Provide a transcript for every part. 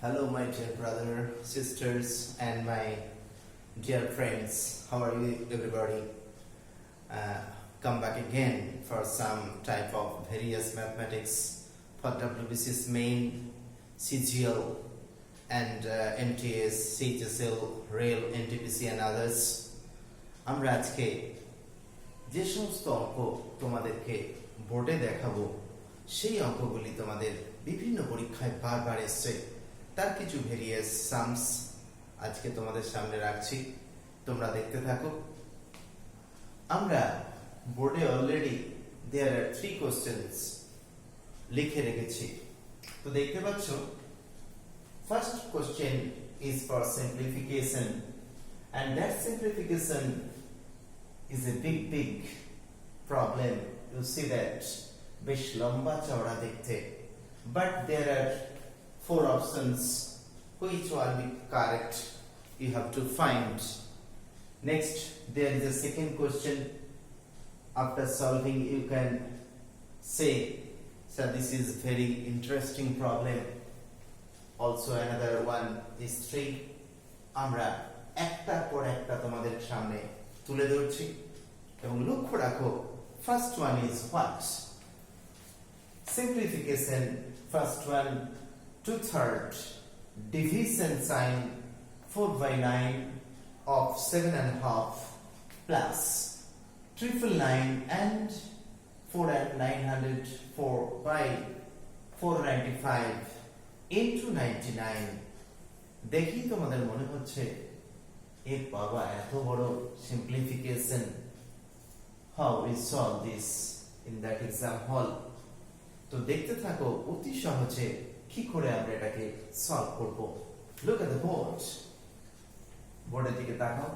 Hello, my dear brother, sisters, and my dear friends. How are you, everybody? Come back again for some type of various mathematics for WBCS MAIN, CGL, and MTS, CHSL, Rail, ntpc, and others. আমরা আজকে যে সমস্ত অঙ্ক তোমাদেরকে বোর্ডে দেখাবো সেই অঙ্কগুলি তোমাদের বিভিন্ন পরীক্ষায় বারবার এসছে তার কিছু ভেরিয়াস সামস আজকে তোমাদের সামনে রাখছি, তোমরা দেখতে থাকো। আমরা বোর্ডে অলরেডি দেয়ার আর 3 কোশ্চেন্স লিখে রেখেছি, তো দেখতে পাচ্ছ। First question is for simplification, and that simplification is a big problem. You see that বেশ লম্বা চওড়া দেখতে, but there are 4 options. Which one be correct? You have to find. Next, there is a second question. After solving, you can say, so this is very interesting problem. Also, another one is 3. আমরা একটার পর একটা তোমাদের সামনে তুলে ধরছি এবং লক্ষ্য রাখো, first one is what? Simplification. First one, 2/3 division sign 4/9 of 7.5 plus 999 and 4 and 904 by 495 into 99. দেখি তোমাদের মনে হচ্ছে এ বাবা এত বড় simplification, how we solve this in that exam hall? তো দেখতে থাকো অতি সহজে কি করে আমরা এটাকে সলভ করব। লুক এট দ্য বোর্ড, বোর্ডের দিকে তাকাও।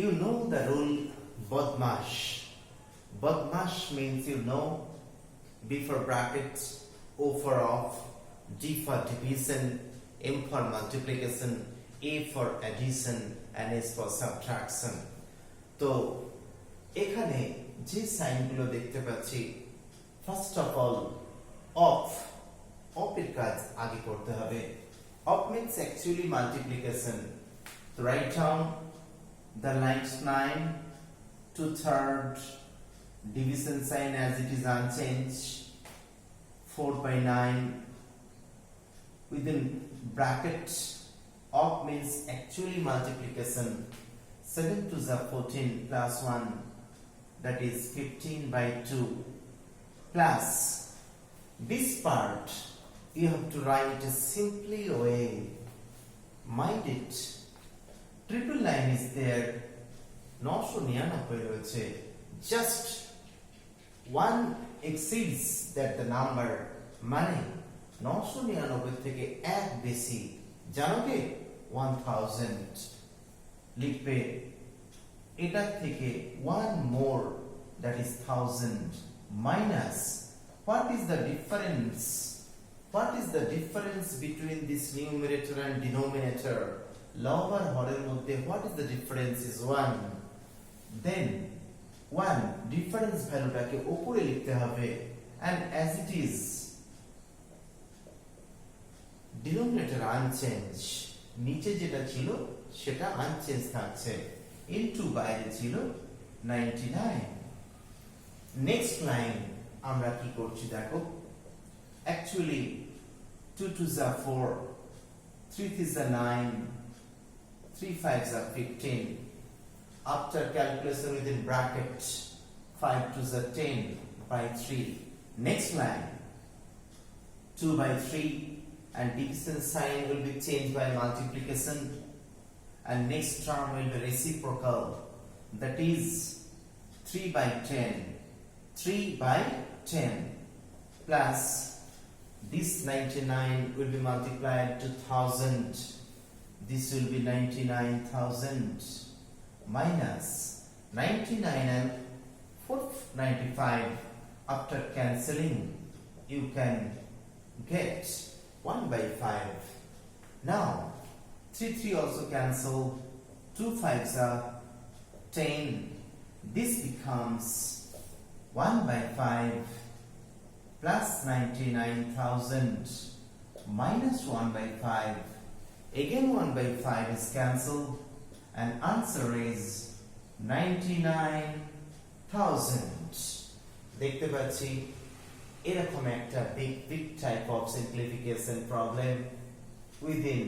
ইউ নো দ্য রুল বদমাশ। বদমাশ means you know B for brackets, O for off, D for division, M for multiplication, A for addition, and S for subtraction. তো এখানে যে সাইনগুলো দেখতে পাচ্ছি, ফার্স্ট অফ অল অফ এর কাজ আগে করতে হবে। Of means actually multiplication. তো write down the lines 9, 2/3 division sign as it is unchanged, 4/9 within bracket. Off means actually multiplication. 7 to the 14 plus 1, that is 15/2 plus this part you have to write a simply way. Mind it, 999 is there, 999 রয়েছে, just one exceeds that the number, মানে 999 থেকে এক বেশি, জানো কি 1000 লিখবে, এটা থেকে one more, that is 1000, minus what is the difference? What is the difference between this numerator and denominator? লব আর হরের মধ্যে what is the difference? Is 1. Then 1 difference ভ্যালুটাকে উপরে লিখতে হবে, and as it is denominator unchanged, নিচে যেটা ছিল সেটা আনচেঞ্জ থাকছে, ইনটু বাইরে ছিল 99। নেক্সট লাইন আমরা কি করছি দেখো, actually 2 to the 4, 3 to the 9, 3 5 the 15. After calculation within bracket, 5 to the 10 by 3. Next line, 2/3, and division sign will be changed by multiplication, and next term will be reciprocal, that is 3/10. 3/10 plus this 99 will be multiplied to 1000, this will be 99,000, minus 99 and 495. After cancelling you can get 1/5. Now 3 also cancel, 2 5s are 10, this becomes 1/5 plus 99,000 minus 1 by 5. Again 1 by 5 is cancelled and answer is 99,000. দেখতে পাচ্ছি এরকম একটা big type of simplification problem within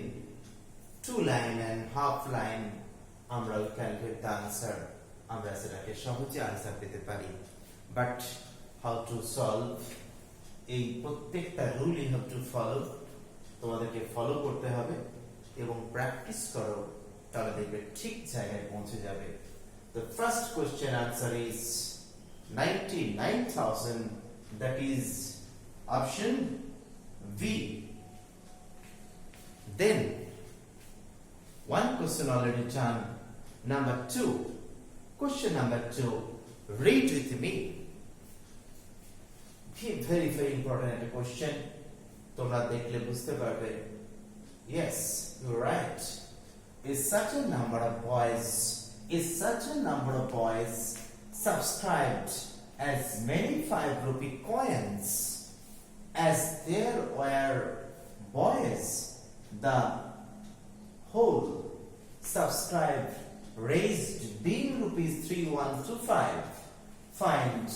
2 line and half line আমরা calculate the answer. আমরা সেটাকে সহজে answer পেতে পারি, বাট হাউ টু সলভ, এই প্রত্যেকটা rule you have to follow, তোমাদেরকে ফলো করতে হবে এবং প্র্যাকটিস করো, তাহলে দেখবে ঠিক জায়গায় পৌঁছে যাবে। The first question answer is 99,000, that is option V. Then one question already done. Number 2, question number 2, read with me. Very important একটা question, তোমরা দেখলে বুঝতে পারবে। Yes, you're right. Is such a number of boys subscribed as many 5 rupee coins as there were boys? The whole subscribed raised being rupees 3125. Find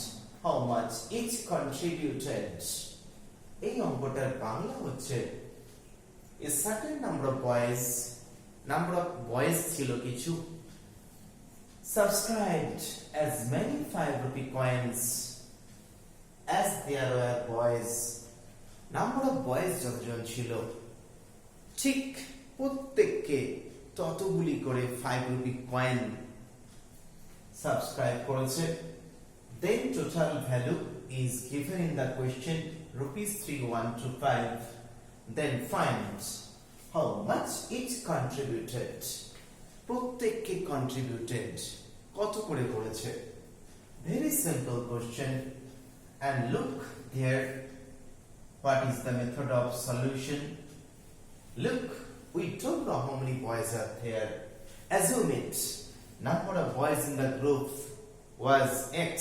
how much each contributed. এই অঙ্কটার বাংলা হচ্ছে a certain number of boys ছিল কিছু, subscribed as many 5 rupee coins as there were boys. Number of boys যতজন ছিল ঠিক প্রত্যেককে ততগুলি করে 5 rupee coin subscribe করেছে। Then total value is given in the question, rupees 3125. Then find how much each contributed. প্রত্যেককে contributed কত করে করেছে। Very simple question, and look here, what is the method of solution? Look, we don't know how many boys are there. Assume it. Number of boys in the group was X.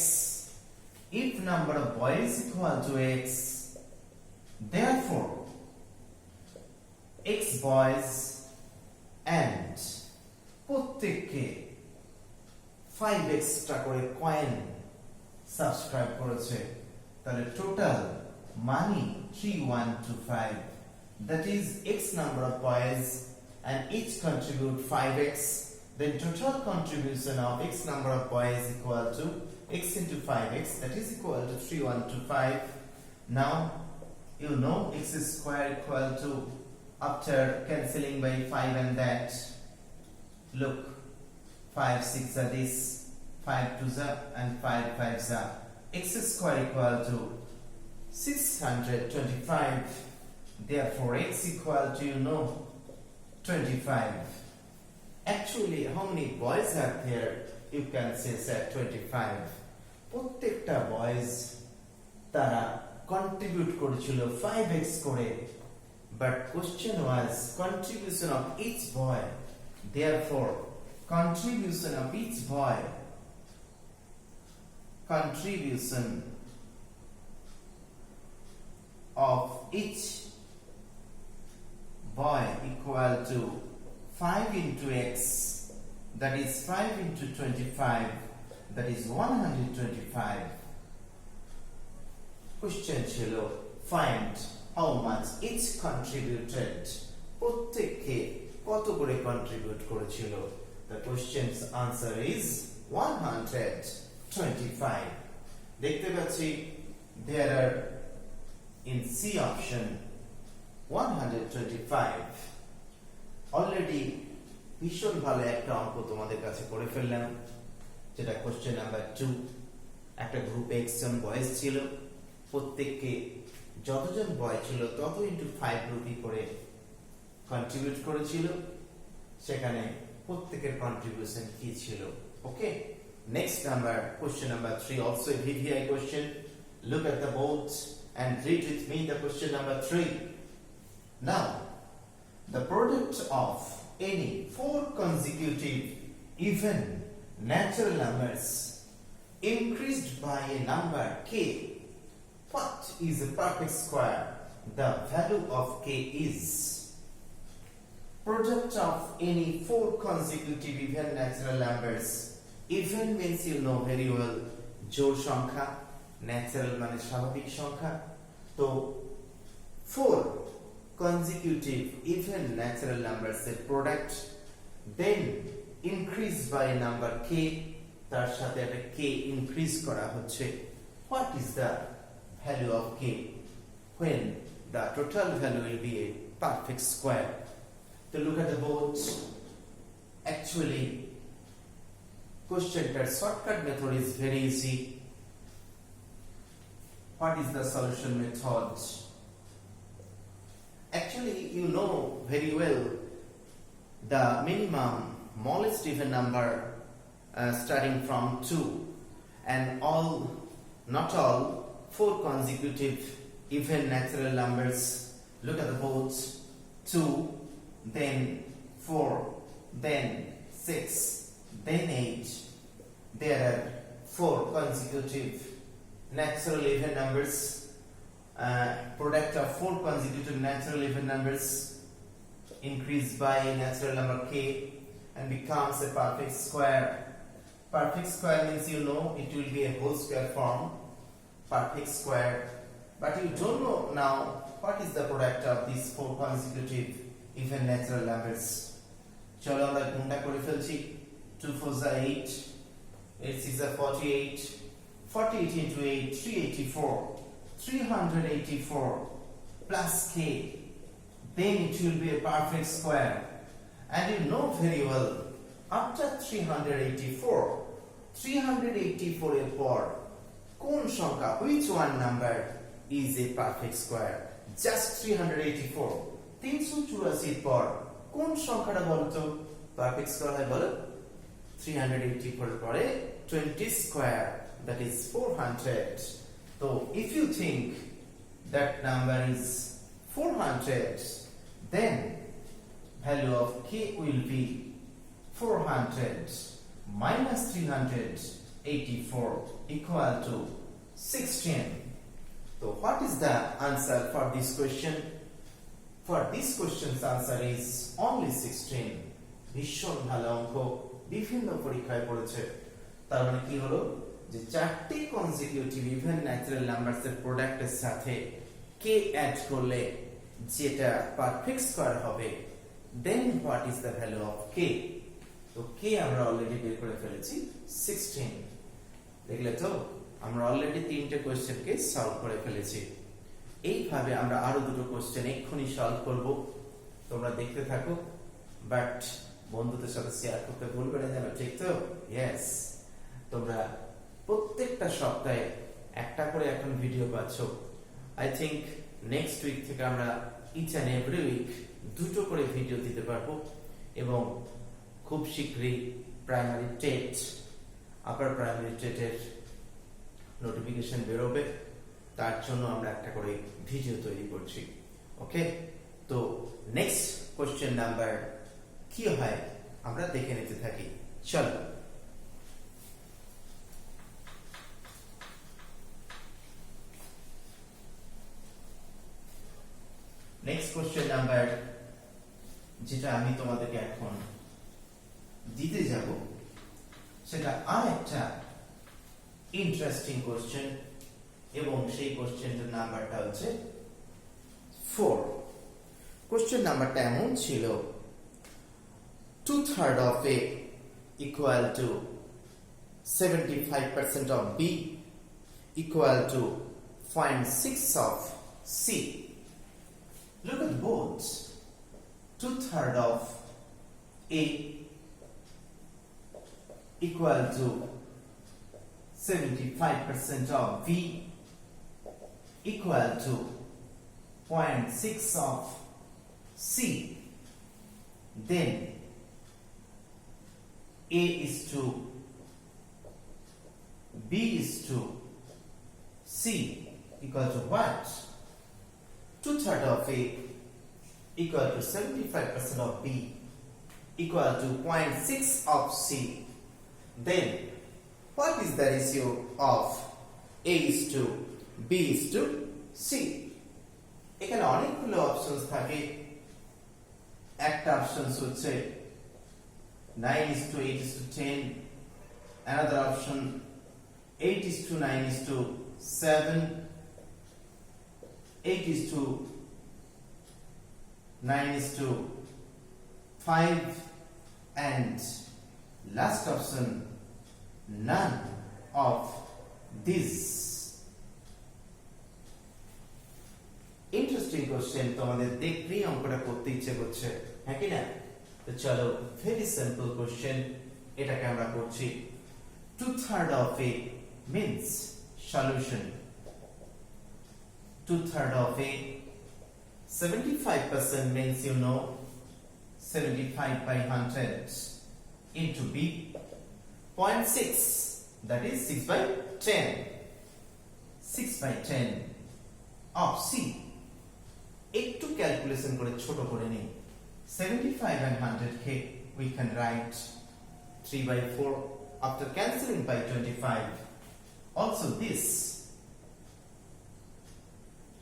If number of boys equal to X, therefore X boys and প্রত্যেককে 5 extra করে coin subscribe করেছে, তাহলে total money 3125, that is X number of boys and each contribute 5x. Then total contribution of X number of boys equal to X into 5x, that is equal to 3125. Now you know X square equal to, after cancelling by 5 and that, look, 5 6 are this, 5 2s are and 5 5s are. X square equal to 625. Therefore X equal to, 25. Actually, how many boys are there? You can say 25. প্রত্যেকটা boys তারা contribute করেছিল 5x করে, but question was contribution of each boy. Therefore, contribution of each boy equal to 5 into x, that is 5 into 25, that is 125. Question ছিল find how much each contributed. প্রত্যেককে কত করে contribute করেছিল। The question's answer is 125. দেখতে পাচ্ছি there are in C option 125. Already ভীষণ ভালো একটা অঙ্ক তোমাদের কাছে করে ফেললাম, যেটা কোশ্চেন নাম্বার 2। একটা গ্রুপে x জন বয়েজ ছিল, প্রত্যেককে যতজন বয় ছিল তত ইনটু 5 রুপি করে কন্ট্রিবিউট করেছিল, সেখানে প্রত্যেকের কন্ট্রিবিউশন কি ছিল। Okay, next number question number 3, also a VVI question. Look at the board and read with me the question number 3. Now, the product of any 4 consecutive even natural numbers increased by a number k, what is a perfect square? the value of k is product of any four consecutive even natural numbers. Even means you know very well জোড় সংখ্যা, natural মানে স্বাভাবিক সংখ্যা। তো four consecutive even natural numbers এর product then increase by number k, তার সাথে একটা k increase করা হচ্ছে। What is the value of k when the total value will be a perfect square? To look at the board, actually questionটার shortcut method is very easy. What is the solution method? Actually, you know very well the minimum smallest even number starting from 2 and not all four consecutive even natural numbers. Look at the boards. 2, then 4, then 6, then 8. There are four consecutive natural even numbers. Product of four consecutive natural even numbers increased by natural number k and becomes a perfect square. Perfect square means you know it will be a whole square form. Perfect square. But you don't know now what is the product of these four consecutive even natural numbers. চলো আমরা গুণটা করে ফেলছি। 2 4 are 8, 8 6 are 48, 48 into 8 384, 384 plus k, then it will be a perfect square. And you know very well after 384 এর পর কোন সংখ্যা, which one number is a perfect square? Just 384, 384 এর পর কোন সংখ্যাটা বলতো পারফেক্ট স্কয়ার হয় বলো? 384 এর পরে 20 square, that is 400. So if you think that number is 400, then value of k will be 400 minus 384 equal to 16. So what is the answer for this question? For this question's answer is only 16. ভীষণ ভালো অঙ্ক, বিভিন্ন পরীক্ষায় পড়েছে। তার মানে কি হলো যে চারটি কনসিকিউটিভ ইভেন ন্যাচারাল নাম্বারস এর প্রোডাক্টের সাথে k অ্যাড করলে যেটা পারফেক্ট স্কয়ার হবে, then what is the value of k? তো k আমরা অলরেডি বের করে ফেলেছি 16। দেখলে তো আমরা অলরেডি তিনটে কোশ্চেনকে সলভ করে ফেলেছি। এইভাবে আমরা আরো দুটো কোশ্চেন এক্ষুনি সলভ করব, তোমরা দেখতে থাকো, বাট বন্ধুদের সাথে শেয়ার করতে ভুলবে না যেন, ঠিক তো? ইয়েস, তোমরা প্রত্যেকটা সপ্তাহে একটা করে এখন ভিডিও পাচ্ছ। আই থিংক নেক্সট উইক থেকে আমরা ইচ অ্যান্ড এভরি উইক দুটো করে ভিডিও দিতে পারবো এবং খুব শীঘ্রই প্রাইমারি টেট, আপার প্রাইমারি টেটের নোটিফিকেশন বেরোবে, তার জন্য আমরা একটা করে ভিডিও তৈরি করছি। ওকে, তো নেক্সট কোশ্চেন নাম্বার কি হয় আমরা দেখে নিতে থাকি। চলো নেক্সট কোশ্চেন নাম্বার যেটা আমি তোমাদেরকে এখন দিতে যাব সেটা আর একটা ইন্টারেস্টিং কোশ্চেন এবং সেই কোশ্চেনটার নাম্বারটা হচ্ছে 4। কোশ্চেন নাম্বারটা এমন ছিল 2/3 of A equal to 75% of B equal to 0.6 of C. Look at both. 2/3 of A equal to 75% of B equal to 0.6 of C. Then A is to B is to C equal to what? 2/3 of A equal to 75% of B equal to 0.6 of C. Then what is the ratio of A is to B is to C? এখানে অনেকগুলো options থাকে একটা options হচ্ছে 9:8:10 another option 8:9:7 8:9:5 and last option none of these. Interesting question, তোমাদের দেখলেই অঙ্কটা করতে ইচ্ছে করছে, হ্যাঁ কি না? তো চলো, ভেরি সিম্পল কোশ্চেন, এটাকে আমরা করছি 2/3 of a means solution. 2/3 of a 75% means, you know, 75 by 100 into b 0.6, that is 6 by 10, 6 by 10 of c. একটু ক্যালকুলেশন করে ছোট করে নিই, 75 and 100 K we can write 3 by 4 after cancelling by 25. Also this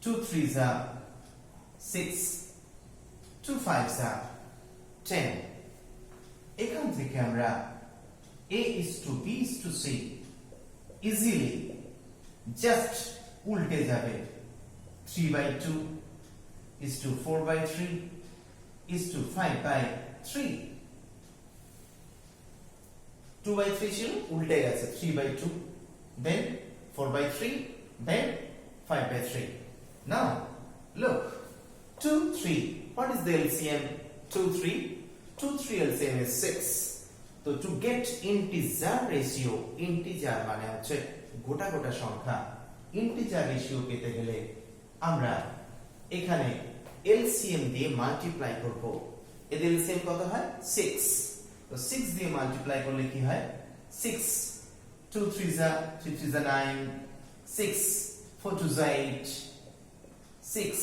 2 3s are 6, 2 5s are 10. এখান থেকে আমরা a is to b is to c easily just উল্টে যাবে, 3 by 2 is to 4 by 3 is to 5 by 3. 2 by 3 ছিল, উল্টে গেছে, 3 by 2, then 4 by 3, then 5 by 3. Now look, 2 3, what is the LCM? 2 3 LCM is 6. So to get integer ratio, integer মানে হচ্ছে গোটা গোটা সংখ্যা, integer ratio পেতে গেলে আমরা এখানে LCM দিয়ে মাল্টিপ্লাই করব। এদের LCM কত হয়? 6। তো 6 দিয়ে মাল্টিপ্লাই করলে কি হয়? 6 2 3s are 3 3s are 9, 6 4 2s are 8, 6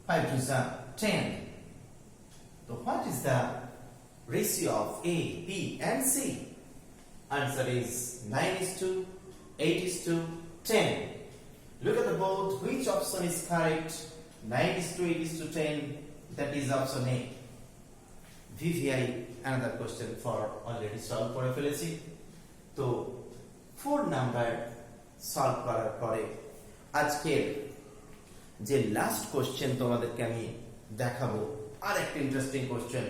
5 2s are 10. So what is the ratio of A, B and C? Answer is 9:8:10. Look at the board, which option is correct? 9:8:10, that is option A. VVI, another question for already solve করে ফেলেছি। তো 4 number solve করার পরে আজকের যে last question তোমাদেরকে আমি দেখাবো, আর একটা ইন্টারেস্টিং কোশ্চেন,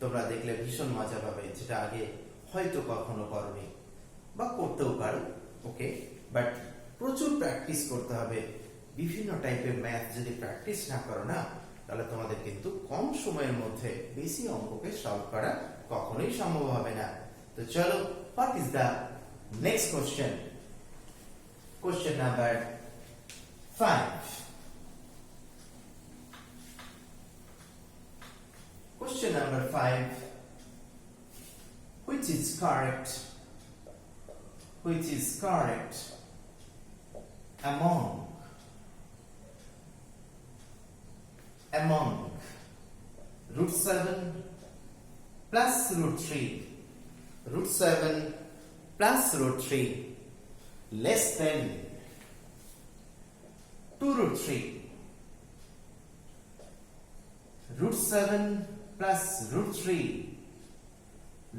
তোমরা দেখলে ভীষণ মজা পাবে, যেটা আগে হয়তো কখনো করনি বা করতেও পারো, ওকে, বাট প্রচুর প্র্যাকটিস করতে হবে। বিভিন্ন টাইপের ম্যাথ যদি প্র্যাকটিস না করো না, তাহলে তোমাদের কিন্তু কম সময়ের মধ্যে বেশি অঙ্ককে সলভ করা কখনোই সম্ভব হবে না। তো চলো, what is the next question? Question number 5. Question number 5. Which is correct? Which is correct among root 7 plus root 3, root 7 plus root 3 less than 2 root 3, root 7 plus root 3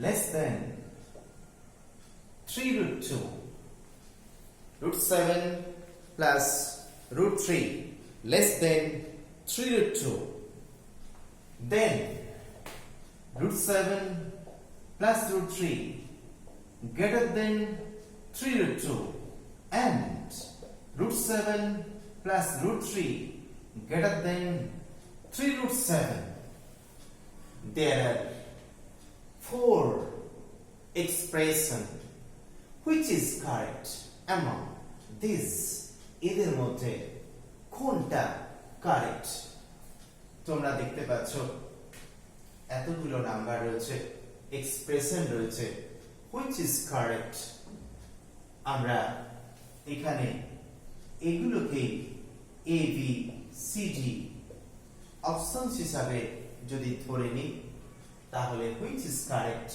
less than 3 root 2, root 7 plus root 3 less than 3 root 2, then root 7 plus root 3 greater than 3 root 2 and root 7 plus root 3 greater than 3 root 7. There are 4 expressions. Which is correct among these? এদের মধ্যে কোনটা correct? তোমরা দেখতে পাচ্ছ এতগুলো number রয়েছে, expression রয়েছে, which is correct? আমরা এখানে এগুলোকে A B C D options হিসাবে যদি ধরে নিই, তাহলে which is correct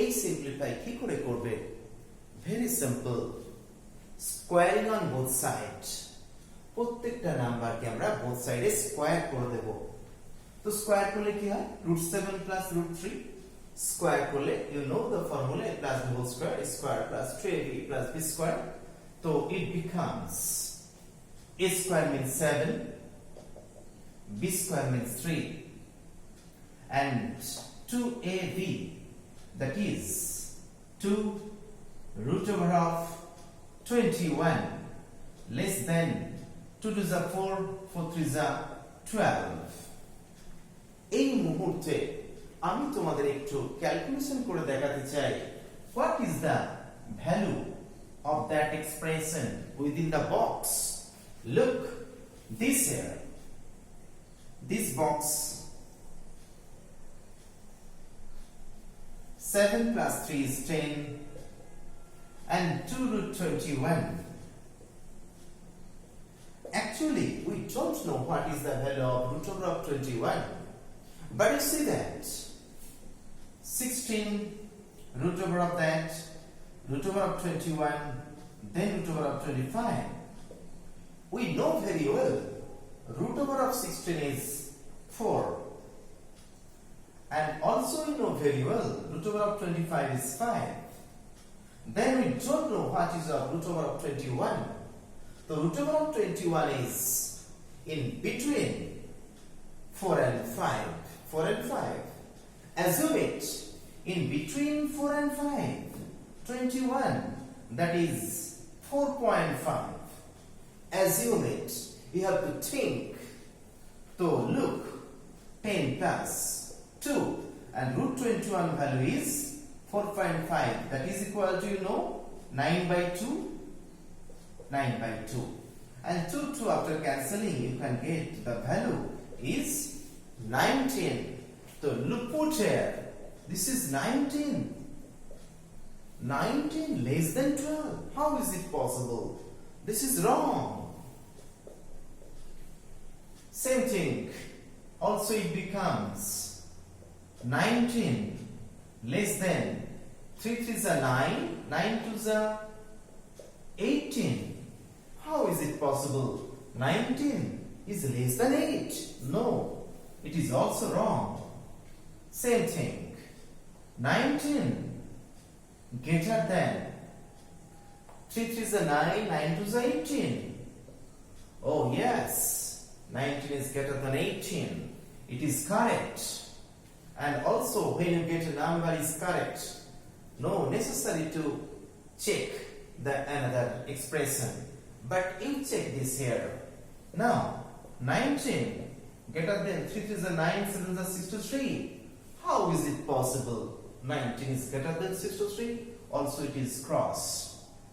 এই সিম্পলিফাই কি করে করবে? Very simple, squaring on both side. প্রত্যেকটা নাম্বারকে আমরা বোথ সাইডে স্কয়ার করে দেব। তো স্কয়ার করলে কি হয় √7 + √3 স্কয়ার করলে you know the formula a plus b whole square is square plus 3ab plus b square. So it becomes a square means 7, b square means 3, and 2ab, that is 2 √21 less than 2 to the 4, 4 3 the 12. এই মুহূর্তে আমি তোমাদের একটু calculation করে দেখাতে চাই what is the value of that expression within the box. Look, this here, this box, 7 plus 3 is 10 and 2 √21. Actually, we don't know what is the value of √21, but you see that 16 √ of that, √21, then √25. We know very well √ of 16 is 4, and also we know very well √25 is 5. Then we don't know what is √21. So √21 is in between 4 and 5. 4 and 5. Assume it in between 4 and 5. 21. That is 4.5. Assume it. You have to think. So look, 10 plus 2, and √21 value is 4.5. That is equal to 9/2. 9/2. And 2 after cancelling, you can get the value is 19. So look, put here. This is 19. 19 less than 12. How is it possible? This is wrong. Same thing. Also it becomes 19 less than 3 3s are 9, 9 2s are 18. How is it possible? 19 is less than 8. No, it is also wrong. Same thing. 19 greater than 3 3s are 9, 9 2s are 18. Oh yes, 19 is greater than 18. It is correct. And also when you get a number is correct, no necessary to check the another expression, but you check this here. Now 19 greater than 3 3s are 9, 7s are 63. How is it possible? 19 is greater than 63. Also it is cross.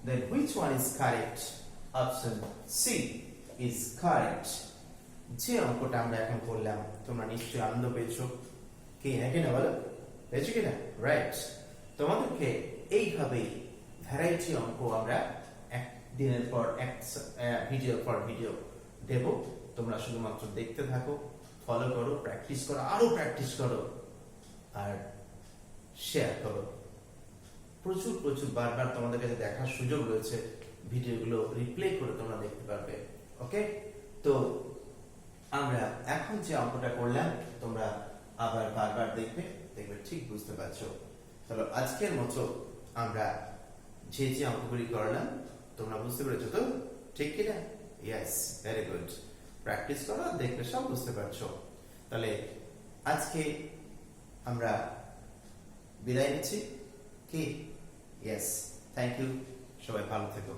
Then which one is correct? Option C is correct. যে অঙ্কটা আমরা এখন করলাম তোমরা নিশ্চয়ই আনন্দ পেয়েছো, কি নাকি না বলো, পেয়েছো কিনা? রাইট। তোমাদেরকে এইভাবেই ভ্যারাইটি অঙ্ক আমরা এক দিনের পর এক ভিডিও পর ভিডিও দেব। তোমরা শুধুমাত্র দেখতে থাকো, ফলো করো, প্র্যাকটিস করো, আরো প্র্যাকটিস করো, আর শেয়ার করো। প্রচুর প্রচুর বারবার তোমাদের কাছে দেখার সুযোগ রয়েছে, ভিডিওগুলো রিপ্লে করে তোমরা দেখতে পারবে। ওকে, তো আমরা এখন যে অঙ্কটা করলাম তোমরা আবার বারবার দেখবে, ঠিক বুঝতে পারছো। চলো আজকের মতো আমরা যে অঙ্কগুলি করলাম তোমরা বুঝতে পেরেছো তো, ঠিক কিনা? Yes, very good. প্র্যাকটিস করো, দেখবে সব বুঝতে পারছো। তাহলে আজকে আমরা বিদায় নিচ্ছি কি? Yes, thank you. সবাই ভালো থেকো।